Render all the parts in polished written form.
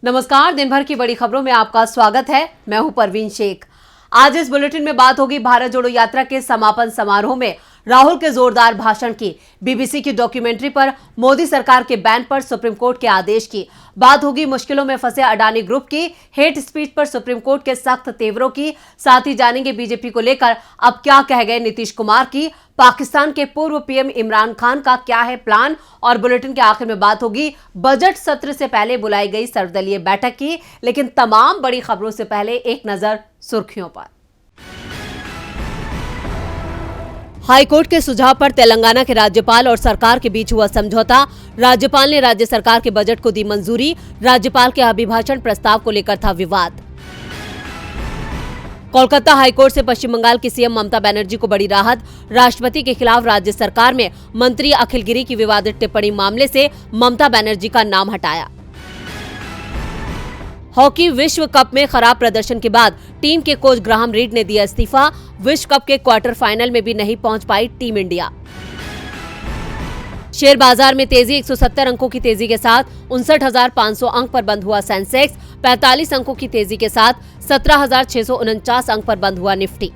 नमस्कार, दिन भर की बड़ी खबरों में आपका स्वागत है। मैं हूं परवीन शेख। आज इस बुलेटिन में बात होगी भारत जोड़ो यात्रा के समापन समारोह में राहुल के जोरदार भाषण की, बीबीसी की डॉक्यूमेंट्री पर मोदी सरकार के बैन पर सुप्रीम कोर्ट के आदेश की, बात होगी मुश्किलों में फंसे अडानी ग्रुप की, हेट स्पीच पर सुप्रीम कोर्ट के सख्त तेवरों की, साथ ही जानेंगे बीजेपी को लेकर अब क्या कह गए नीतीश कुमार की, पाकिस्तान के पूर्व पीएम इमरान खान का क्या है प्लान, और बुलेटिन के आखिर में बात होगी बजट सत्र से पहले बुलाई गई सर्वदलीय बैठक की। लेकिन तमाम बड़ी खबरों से पहले एक नजर सुर्खियों पर। हाईकोर्ट के सुझाव पर तेलंगाना के राज्यपाल और सरकार के बीच हुआ समझौता। राज्यपाल ने राज्य सरकार के बजट को दी मंजूरी। राज्यपाल के अभिभाषण प्रस्ताव को लेकर था विवाद। कोलकाता हाईकोर्ट से पश्चिम बंगाल की सीएम ममता बनर्जी को बड़ी राहत। राष्ट्रपति के खिलाफ राज्य सरकार में मंत्री अखिल गिरी की विवादित टिप्पणी मामले से ममता बनर्जी का नाम हटाया। हॉकी विश्व कप में खराब प्रदर्शन के बाद टीम के कोच ग्राहम रीड ने दिया इस्तीफा। विश्व कप के क्वार्टर फाइनल में भी नहीं पहुंच पाई टीम इंडिया। शेयर बाजार में तेजी, 170 अंकों की तेजी के साथ 59,500 अंक पर बंद हुआ सेंसेक्स। 45 अंकों की तेजी के साथ 17,649 अंक पर बंद हुआ निफ्टी।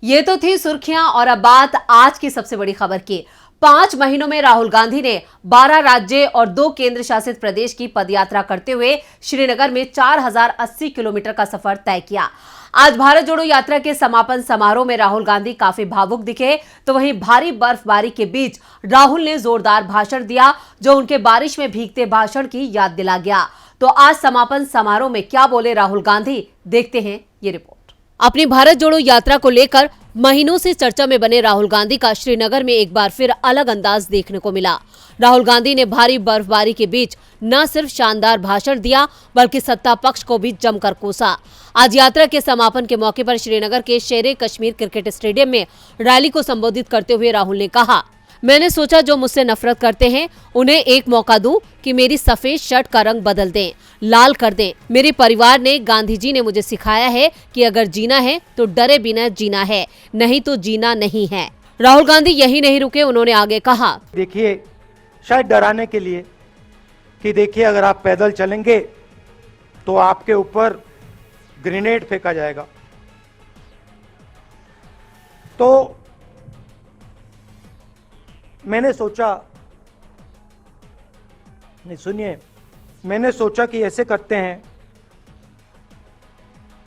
ये तो थी सुर्खियां और अब बात आज की सबसे बड़ी खबर की। 5 महीनों में राहुल गांधी ने 12 राज्य और 2 केंद्र शासित प्रदेश की पदयात्रा करते हुए श्रीनगर में 4080 किलोमीटर का सफर तय किया। आज भारत जोड़ो यात्रा के समापन समारोह में राहुल गांधी काफी भावुक दिखे, तो वहीं भारी बर्फबारी के बीच राहुल ने जोरदार भाषण दिया, जो उनके बारिश में भीगते भाषण की याद दिला गया। तो आज समापन समारोह में क्या बोले राहुल गांधी, देखते हैं ये रिपोर्ट। अपनी भारत जोड़ो यात्रा को लेकर महीनों से चर्चा में बने राहुल गांधी का श्रीनगर में एक बार फिर अलग अंदाज देखने को मिला। राहुल गांधी ने भारी बर्फबारी के बीच न सिर्फ शानदार भाषण दिया, बल्कि सत्ता पक्ष को भी जमकर कोसा। आज यात्रा के समापन के मौके पर श्रीनगर के शेरे कश्मीर क्रिकेट स्टेडियम में रैली को संबोधित करते हुए राहुल ने कहा, मैंने सोचा जो मुझसे नफरत करते हैं उन्हें एक मौका दूं कि मेरी सफेद शर्ट का रंग बदल दें, लाल कर दें। मेरे परिवार ने, गांधी जी ने मुझे सिखाया है कि अगर जीना है तो डरे बिना जीना है, नहीं तो जीना नहीं है। राहुल गांधी यही नहीं रुके, उन्होंने आगे कहा, देखिए शायद डराने के लिए कि देखिए अगर आप पैदल चलेंगे तो आपके ऊपर ग्रेनेड फेंका जाएगा। तो मैंने सोचा, नहीं सुनिए, मैंने सोचा कि ऐसे करते हैं,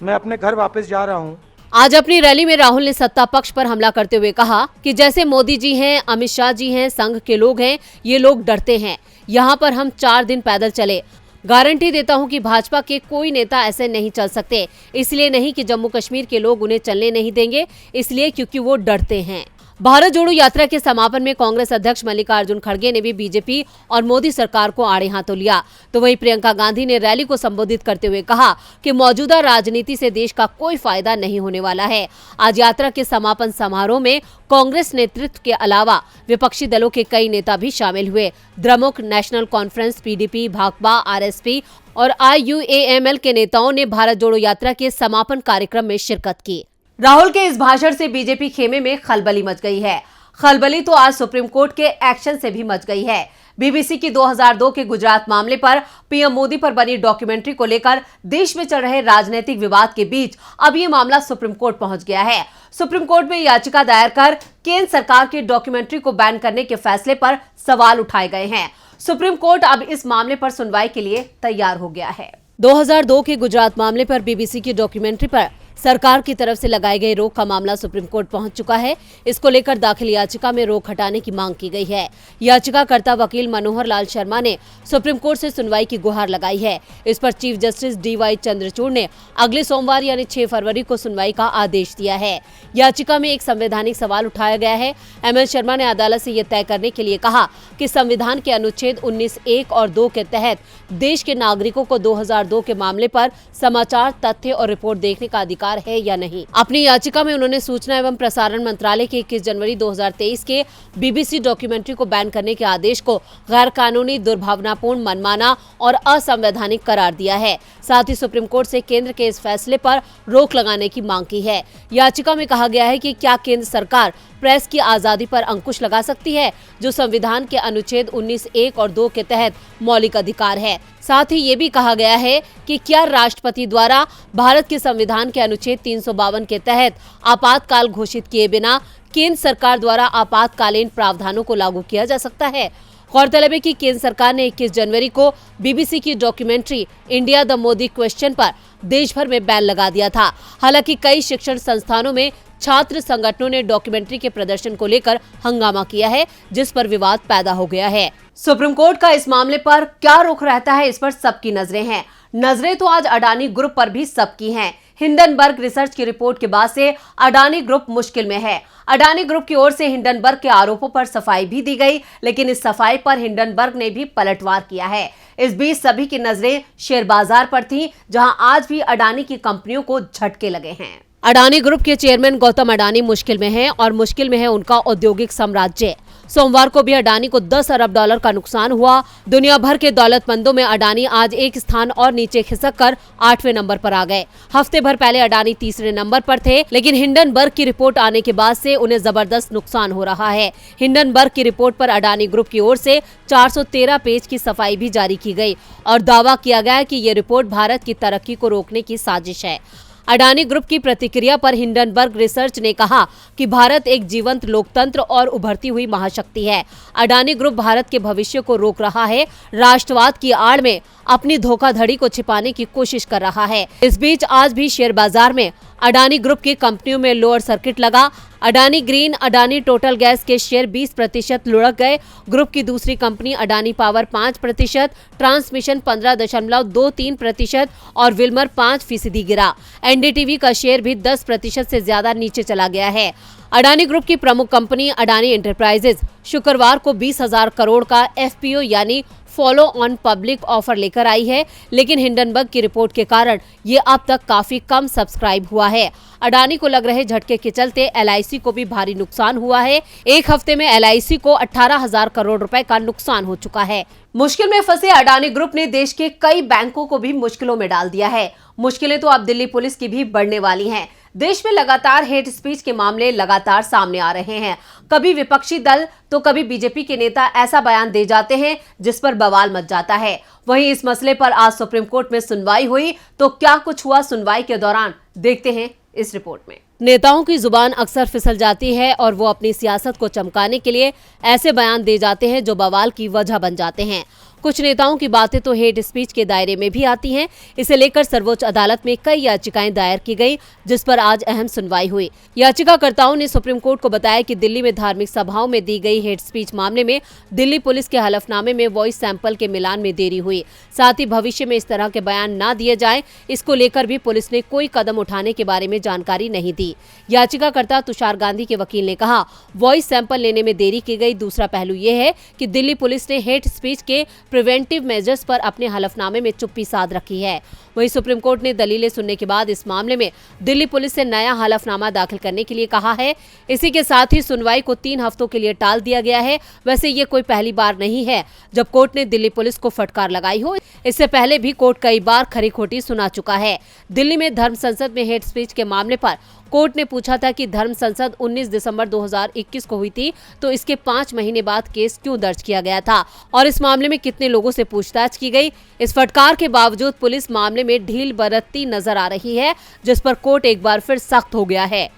मैं अपने घर वापस जा रहा हूं। आज अपनी रैली में राहुल ने सत्ता पक्ष पर हमला करते हुए कहा कि जैसे मोदी जी हैं, अमित शाह जी हैं, संघ के लोग हैं, ये लोग डरते हैं। यहाँ पर हम 4 दिन पैदल चले, गारंटी देता हूं कि भाजपा के कोई नेता ऐसे नहीं चल सकते। इसलिए नहीं कि जम्मू कश्मीर के लोग उन्हें चलने नहीं देंगे, इसलिए क्योंकि वो डरते हैं। भारत जोड़ो यात्रा के समापन में कांग्रेस अध्यक्ष मल्लिकार्जुन खड़गे ने भी बीजेपी और मोदी सरकार को आड़े हाथों लिया। तो वहीं प्रियंका गांधी ने रैली को संबोधित करते हुए कहा कि मौजूदा राजनीति से देश का कोई फायदा नहीं होने वाला है। आज यात्रा के समापन समारोह में कांग्रेस नेतृत्व के अलावा विपक्षी दलों के कई नेता भी शामिल हुए। Dramuk, national conference, PDP, Bhakpa, RSP और आईयूएमएल के नेताओं ने भारत जोड़ो यात्रा के समापन कार्यक्रम में शिरकत की। राहुल के इस भाषण से बीजेपी खेमे में खलबली मच गई है। खलबली तो आज सुप्रीम कोर्ट के एक्शन से भी मच गई है। बीबीसी की 2002 के गुजरात मामले पर पीएम मोदी पर बनी डॉक्यूमेंट्री को लेकर देश में चल रहे राजनीतिक विवाद के बीच अब ये मामला सुप्रीम कोर्ट पहुंच गया है। सुप्रीम कोर्ट में याचिका दायर कर केंद्र सरकार की डॉक्यूमेंट्री को बैन करने के फैसले पर सवाल उठाए गए हैं। सुप्रीम कोर्ट अब इस मामले पर सुनवाई के लिए तैयार हो गया है। 2002 के गुजरात मामले पर बीबीसी की डॉक्यूमेंट्री पर सरकार की तरफ से लगाई गई रोक का मामला सुप्रीम कोर्ट पहुंच चुका है। इसको लेकर दाखिल याचिका में रोक हटाने की मांग की गई है। याचिकाकर्ता वकील मनोहर लाल शर्मा ने सुप्रीम कोर्ट से सुनवाई की गुहार लगाई है। इस पर चीफ जस्टिस DY चंद्रचूड़ ने अगले सोमवार यानी 6 फरवरी को सुनवाई का आदेश दिया है। याचिका में एक संवैधानिक सवाल उठाया गया है। ML शर्मा ने अदालत से यह तय करने के लिए कहा कि संविधान के अनुच्छेद 19(1) और 2 के तहत देश के नागरिकों को 2002 के मामले पर समाचार, तथ्य और रिपोर्ट देखने का अधिकार अधिकार है या नहीं। अपनी याचिका में उन्होंने सूचना एवं प्रसारण मंत्रालय के 21 जनवरी 2023 के बीबीसी डॉक्यूमेंट्री को बैन करने के आदेश को गैर कानूनी, दुर्भावनापूर्ण, मनमाना और असंवैधानिक करार दिया है। साथ ही सुप्रीम कोर्ट से केंद्र के इस फैसले पर रोक लगाने की मांग की है। याचिका में कहा गया है कि क्या केंद्र सरकार प्रेस की आजादी पर अंकुश लगा सकती है, जो संविधान के अनुच्छेद 19(1) और 2 के तहत मौलिक अधिकार है। साथ ही ये भी कहा गया है कि क्या राष्ट्रपति द्वारा भारत के संविधान के अनुच्छेद 352 के तहत आपातकाल घोषित किए बिना केंद्र सरकार द्वारा आपातकालीन प्रावधानों को लागू किया जा सकता है। गौरतलब है कि केंद्र सरकार ने 21 जनवरी को बीबीसी की documentary India the Modi question पर देश भर में बैन लगा दिया था। हालांकि कई शिक्षण संस्थानों में छात्र संगठनों ने डॉक्यूमेंट्री के प्रदर्शन को लेकर हंगामा किया है, जिस पर विवाद पैदा हो गया है। सुप्रीम कोर्ट का इस मामले पर क्या रुख रहता है, इस पर सबकी नजरें हैं। नजरें तो आज अडानी ग्रुप पर भी सबकी हैं। हिंडनबर्ग रिसर्च की रिपोर्ट के बाद से अडानी ग्रुप मुश्किल में है। अडानी ग्रुप की ओर से हिंडनबर्ग के आरोपों पर सफाई भी दी गई, लेकिन इस सफाई पर हिंडनबर्ग ने भी पलटवार किया है। इस बीच सभी की नजरें शेयर बाजार पर थीं, जहां आज भी अडानी की कंपनियों को झटके लगे हैं। अडानी ग्रुप के चेयरमैन गौतम अडानी मुश्किल में हैं और मुश्किल में है उनका औद्योगिक साम्राज्य। सोमवार को भी अडानी को 10 अरब डॉलर का नुकसान हुआ। दुनिया भर के दौलतमंदों में अडानी आज एक स्थान और नीचे खिसककर 8वें नंबर पर आ गए। हफ्ते भर पहले अडानी तीसरे नंबर पर थे, लेकिन हिंडनबर्ग की रिपोर्ट आने के बाद से उन्हें जबरदस्त नुकसान हो रहा है। हिंडनबर्ग की रिपोर्ट पर अडानी ग्रुप की ओर से 413 पेज की सफाई भी जारी की गई और दावा किया गया कि ये रिपोर्ट भारत की तरक्की को रोकने की साजिश है। अडानी ग्रुप की प्रतिक्रिया पर हिंडनबर्ग रिसर्च ने कहा कि भारत एक जीवंत लोकतंत्र और उभरती हुई महाशक्ति है। अडानी ग्रुप भारत के भविष्य को रोक रहा है, राष्ट्रवाद की आड़ में अपनी धोखाधड़ी को छिपाने की कोशिश कर रहा है। इस बीच आज भी शेयर बाजार में अडानी ग्रुप की कंपनियों में लोअर सर्किट लगा। Adani green, Adani total gas के शेयर 20% लुढ़क गए। ग्रुप की दूसरी कंपनी अडानी पावर 5%, ट्रांसमिशन 15.23% और विल्मर 5% गिरा। एनडीटीवी का शेयर भी 10% से ज्यादा नीचे चला गया है। अडानी ग्रुप की प्रमुख कंपनी अडानी एंटरप्राइजेज शुक्रवार को 20,000 करोड़ का एफपीओ यानी फॉलो ऑन पब्लिक ऑफर लेकर आई है, लेकिन हिंडनबर्ग की रिपोर्ट के कारण ये अब तक काफी कम सब्सक्राइब हुआ है। अडानी को लग रहे झटके के चलते एलआईसी को भी भारी नुकसान हुआ है। एक हफ्ते में एलआईसी को 18,000 करोड़ रुपए का नुकसान हो चुका है। मुश्किल में फंसे अडानी ग्रुप ने देश के कई बैंकों को भी मुश्किलों में डाल दिया है। मुश्किलें तो अब दिल्ली पुलिस की भी बढ़ने वाली हैं। देश में लगातार हेट स्पीच के मामले लगातार सामने आ रहे हैं। कभी विपक्षी दल तो कभी बीजेपी के नेता ऐसा बयान दे जाते हैं जिस पर बवाल मच जाता है। वहीं इस मसले पर आज सुप्रीम कोर्ट में सुनवाई हुई, तो क्या कुछ हुआ सुनवाई के दौरान, देखते हैं इस रिपोर्ट में। नेताओं की जुबान अक्सर फिसल जाती है और वो अपनी सियासत को चमकाने के लिए ऐसे बयान दे जाते हैं जो बवाल की वजह बन जाते हैं। कुछ नेताओं की बातें तो हेट स्पीच के दायरे में भी आती हैं। इसे लेकर सर्वोच्च अदालत में कई याचिकाएं दायर की गई, जिस पर आज अहम सुनवाई हुई। याचिकाकर्ताओं ने सुप्रीम कोर्ट को बताया कि दिल्ली में धार्मिक सभाओं में दी गई हेट स्पीच मामले में दिल्ली पुलिस के हलफनामे में वॉइस सैंपल के मिलान में देरी हुई। साथ ही भविष्य में इस तरह के बयान न दिए जाएं, इसको लेकर भी पुलिस ने कोई कदम उठाने के बारे में जानकारी नहीं दी। याचिकाकर्ता तुषार गांधी के वकील ने कहा, वॉइस सैंपल लेने में देरी की गई। दूसरा पहलू ये है कि दिल्ली पुलिस ने हेट स्पीच के प्रिवेंटिव मेजर्स पर अपने हलफनामे में चुप्पी साध रखी है। वहीं सुप्रीम कोर्ट ने दलीलें सुनने के बाद इस मामले में दिल्ली पुलिस से नया हलफनामा दाखिल करने के लिए कहा है। इसी के साथ ही सुनवाई को 3 हफ्तों के लिए टाल दिया गया है। वैसे ये कोई पहली बार नहीं है जब कोर्ट ने दिल्ली पुलिस को फटकार लगाई हो। इससे पहले भी कोर्ट कई बार खरी खोटी सुना चुका है। दिल्ली में धर्म संसद में हेट स्पीच के मामले पर कोर्ट ने पूछा था कि धर्म संसद 19 दिसंबर 2021 को हुई थी, तो इसके 5 महीने बाद केस क्यों दर्ज किया गया था और इस मामले में कितने लोगों से पूछताछ की गई। इस फटकार के बावजूद पुलिस मामले में ढील बरतती नजर आ रही है, जिस पर कोर्ट एक बार फिर सख्त हो गया है।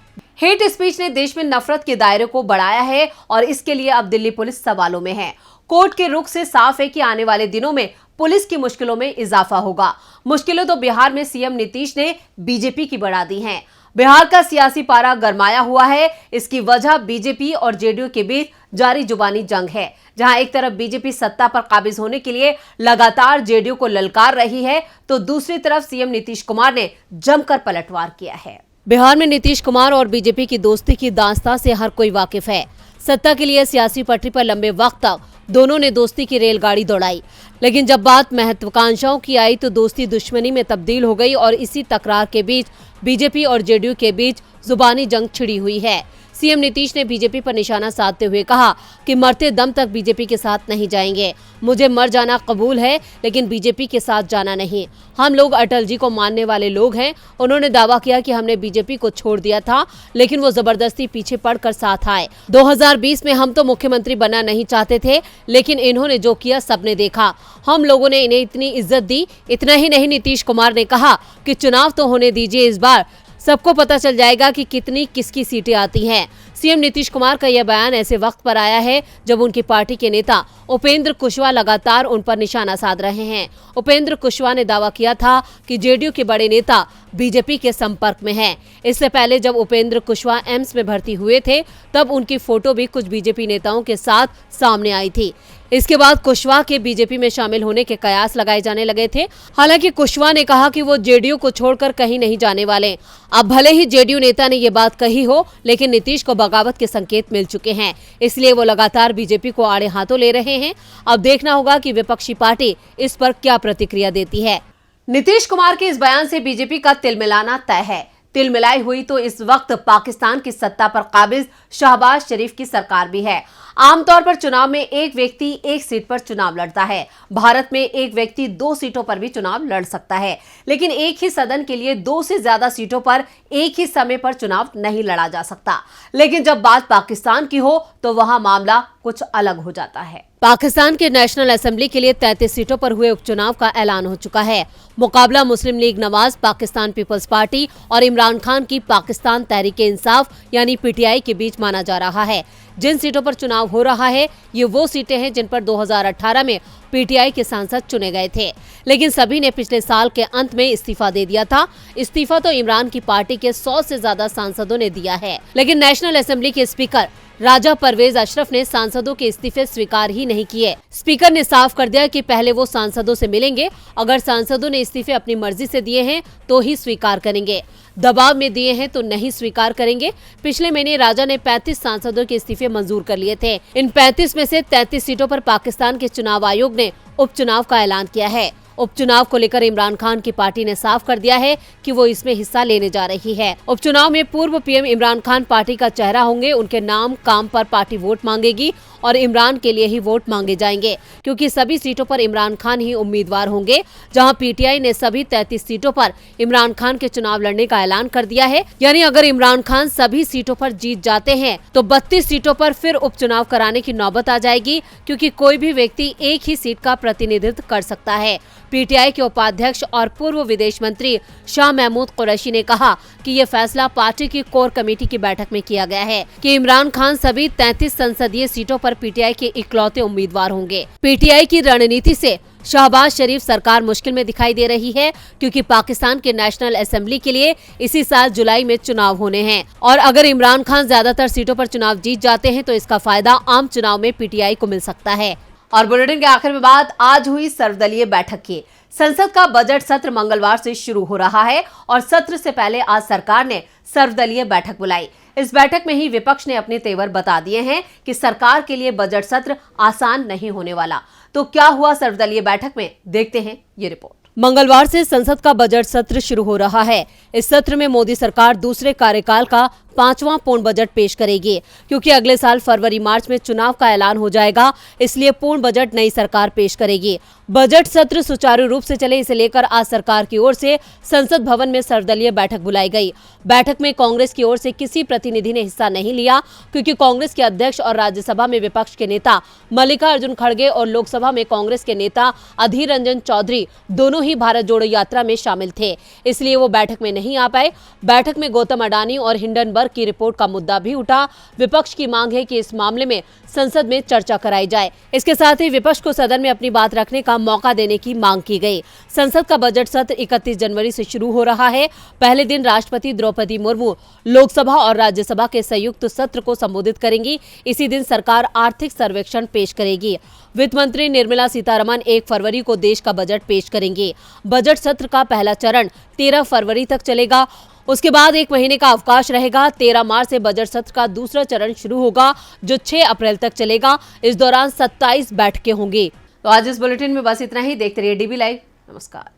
हेट स्पीच ने देश में नफरत के दायरे को बढ़ाया है और इसके लिए अब दिल्ली पुलिस सवालों में है। कोर्ट के रुख से साफ है कि आने वाले दिनों में पुलिस की मुश्किलों में इजाफा होगा। मुश्किलें तो बिहार में सीएम नीतीश ने बीजेपी की बढ़ा दी हैं। बिहार का सियासी पारा गरमाया हुआ है। इसकी वजह बीजेपी और जेडीयू के बीच जारी जुबानी जंग है, जहां एक तरफ बीजेपी सत्ता पर काबिज होने के लिए लगातार जेडीयू को ललकार रही है, तो दूसरी तरफ सीएम नीतीश कुमार ने जमकर पलटवार किया है। बिहार में नीतीश कुमार और बीजेपी की दोस्ती की दास्तां से हर कोई वाकिफ है। सत्ता के लिए सियासी पटरी पर लंबे वक्त तक दोनों ने दोस्ती की रेलगाड़ी दौड़ाई, लेकिन जब बात महत्वाकांक्षाओं की आई तो दोस्ती दुश्मनी में तब्दील हो गई और इसी तकरार के बीच बीजेपी और जेडीयू के बीच जुबानी जंग छिड़ी हुई है। सीएम नीतीश ने बीजेपी पर निशाना साधते हुए कहा कि मरते दम तक बीजेपी के साथ नहीं जाएंगे। मुझे मर जाना कबूल है, लेकिन बीजेपी के साथ जाना नहीं। हम लोग अटल जी को मानने वाले लोग हैं। उन्होंने दावा किया कि हमने बीजेपी को छोड़ दिया था, लेकिन वो जबरदस्ती पीछे पड़कर साथ आए। 2020 में हम तो मुख्यमंत्री बनना नहीं चाहते थे, लेकिन इन्होंने जो किया सबने देखा। हम लोगों ने इन्हें इतनी इज्जत दी। इतना ही नहीं, नीतीश कुमार ने कहा कि चुनाव तो होने दीजिए, इस बार सबको पता चल जाएगा कि कितनी किसकी सीटें आती हैं। सीएम नीतीश कुमार का यह बयान ऐसे वक्त पर आया है जब उनकी पार्टी के नेता उपेंद्र कुशवाहा लगातार उन पर निशाना साध रहे हैं। उपेंद्र कुशवाहा ने दावा किया था कि जेडीयू के बड़े नेता बीजेपी के संपर्क में हैं। इससे पहले जब उपेंद्र कुशवाहा एम्स में भर्ती हुए थे, तब उनकी फोटो भी कुछ बीजेपी नेताओं के साथ सामने आई थी। इसके बाद कुशवाहा के बीजेपी में शामिल होने के कयास लगाए जाने लगे थे। हालांकि कुशवाहा ने कहा कि वो जेडीयू को छोड़कर कहीं नहीं जाने वाले। अब भले ही जेडीयू नेता ने ये बात कही हो, लेकिन नीतीश को बगावत के संकेत मिल चुके हैं, इसलिए वो लगातार बीजेपी को आड़े हाथों ले रहे हैं। अब देखना होगा कि विपक्षी पार्टी इस पर क्या प्रतिक्रिया देती है। नीतीश कुमार के इस बयान से बीजेपी का तिलमिलाना तय है। तिलमिलाई हुई तो इस वक्त पाकिस्तान की सत्ता पर काबिज शहबाज शरीफ की सरकार भी है। आमतौर पर चुनाव में एक व्यक्ति एक सीट पर चुनाव लड़ता है। भारत में एक व्यक्ति 2 सीटों पर भी चुनाव लड़ सकता है, लेकिन एक ही सदन के लिए 2 से ज्यादा सीटों पर एक ही समय पर चुनाव नहीं लड़ा जा सकता। लेकिन जब बात पाकिस्तान की हो तो वहां मामला कुछ अलग हो जाता है। पाकिस्तान के नेशनल असेंबली के लिए 33 सीटों पर हुए उपचुनाव का ऐलान हो चुका है। मुकाबला मुस्लिम लीग नवाज, पाकिस्तान पीपल्स पार्टी और इमरान खान की पाकिस्तान तहरीक-ए-इंसाफ यानी पीटीआई के बीच माना जा रहा है। जिन सीटों पर चुनाव हो रहा है, ये वो सीटें हैं जिन पर 2018 में पीटीआई के सांसद चुने गए थे, लेकिन सभी ने पिछले साल के अंत में इस्तीफा दे दिया था। इस्तीफा तो इमरान की पार्टी के 100 से ज्यादा सांसदों ने दिया है, लेकिन नेशनल असेंबली के स्पीकर राजा परवेज अशरफ ने सांसदों के इस्तीफे स्वीकार ही नहीं किए। स्पीकर ने साफ कर दिया कि पहले वो सांसदों से मिलेंगे। अगर सांसदों ने इस्तीफे अपनी मर्जी से दिए हैं तो ही स्वीकार करेंगे, दबाव में दिए हैं तो नहीं स्वीकार करेंगे। पिछले महीने राजा ने 35 सांसदों के इस्तीफे मंजूर कर लिए थे। इन 35 में से 33 सीटों पर पाकिस्तान के चुनाव आयोग ने उपचुनाव का ऐलान किया है। उपचुनाव को लेकर इमरान खान की पार्टी ने साफ कर दिया है कि वो इसमें हिस्सा लेने जा रही है। उपचुनाव में पूर्व पीएम इमरान खान पार्टी का चेहरा होंगे। उनके नाम काम पर पार्टी वोट मांगेगी और इमरान के लिए ही वोट मांगे जाएंगे, क्योंकि सभी सीटों पर इमरान खान ही उम्मीदवार होंगे। जहां पीटीआई ने सभी 33 सीटों पर इमरान खान के चुनाव लड़ने का ऐलान कर दिया है। यानी अगर इमरान खान सभी सीटों पर जीत जाते हैं तो 32 सीटों पर फिर उपचुनाव कराने की नौबत आ जाएगी, क्योंकि कोई भी व्यक्ति एक ही सीट का प्रतिनिधित्व कर सकता है। पीटीआई के उपाध्यक्ष और पूर्व विदेश मंत्री शाह महमूद कुरैशी ने कहा कि ये फैसला पार्टी की कोर कमेटी की बैठक में किया गया है कि इमरान खान सभी 33 संसदीय सीटों पर पीटीआई के इकलौते उम्मीदवार होंगे। पीटीआई की रणनीति से शहबाज शरीफ सरकार मुश्किल में दिखाई दे रही है, क्योंकि पाकिस्तान के नेशनल असेंबली के लिए इसी साल जुलाई में चुनाव होने हैं और अगर इमरान खान ज्यादातर सीटों पर चुनाव जीत जाते हैं तो इसका फायदा आम चुनाव में पीटीआई को मिल सकता है। और बुलेटिन के आखिर में बात आज हुई सर्वदलीय बैठक की। संसद का बजट सत्र मंगलवार से शुरू हो रहा है और सत्र से पहले आज सरकार ने सर्वदलीय बैठक बुलाई। इस बैठक में ही विपक्ष ने अपने तेवर बता दिए हैं कि सरकार के लिए बजट सत्र आसान नहीं होने वाला। तो क्या हुआ सर्वदलीय बैठक में, देखते हैं ये रिपोर्ट। मंगलवार से संसद का बजट सत्र शुरू हो रहा है। इस सत्र में मोदी सरकार दूसरे कार्यकाल का 5वां पूर्ण बजट पेश करेगी, क्योंकि अगले साल फरवरी मार्च में चुनाव का ऐलान हो जाएगा, इसलिए पूर्ण बजट नई सरकार पेश करेगी। बजट सत्र सुचारू रूप से चले, इसे लेकर आज सरकार की ओर से संसद भवन में सर्वदलीय बैठक बुलाई गई। बैठक में कांग्रेस की ओर से किसी प्रतिनिधि ने हिस्सा नहीं लिया, क्योंकि कांग्रेस के अध्यक्ष और राज्यसभा में विपक्ष के नेता मल्लिकार्जुन खड़गे और लोकसभा में कांग्रेस के नेता अधीर रंजन चौधरी दोनों ही भारत जोड़ो यात्रा में शामिल थे, इसलिए वो बैठक में नहीं आ पाए। बैठक में गौतम अडानी और हिंडनबर्ग की रिपोर्ट का मुद्दा भी उठा। विपक्ष की मांग है कि इस मामले में संसद में चर्चा कराई जाए। इसके साथ ही विपक्ष को सदन में अपनी बात रखने का मौका देने की मांग की गई। संसद का बजट सत्र 31 जनवरी से शुरू हो रहा है। पहले दिन राष्ट्रपति द्रौपदी मुर्मू लोकसभा और राज्यसभा के संयुक्त सत्र को संबोधित करेंगी। इसी दिन सरकार आर्थिक सर्वेक्षण पेश करेगी। वित्त मंत्री निर्मला सीतारमण 1 फरवरी को देश का बजट पेश करेंगे। बजट सत्र का पहला चरण 13 फरवरी तक चलेगा। उसके बाद 1 महीने का अवकाश रहेगा। 13 मार्च से बजट सत्र का दूसरा चरण शुरू होगा, जो 6 अप्रैल तक चलेगा। इस दौरान 27 बैठकें होंगी। तो आज इस बुलेटिन में बस इतना ही। देखते रहिए डीबी लाइव। नमस्कार।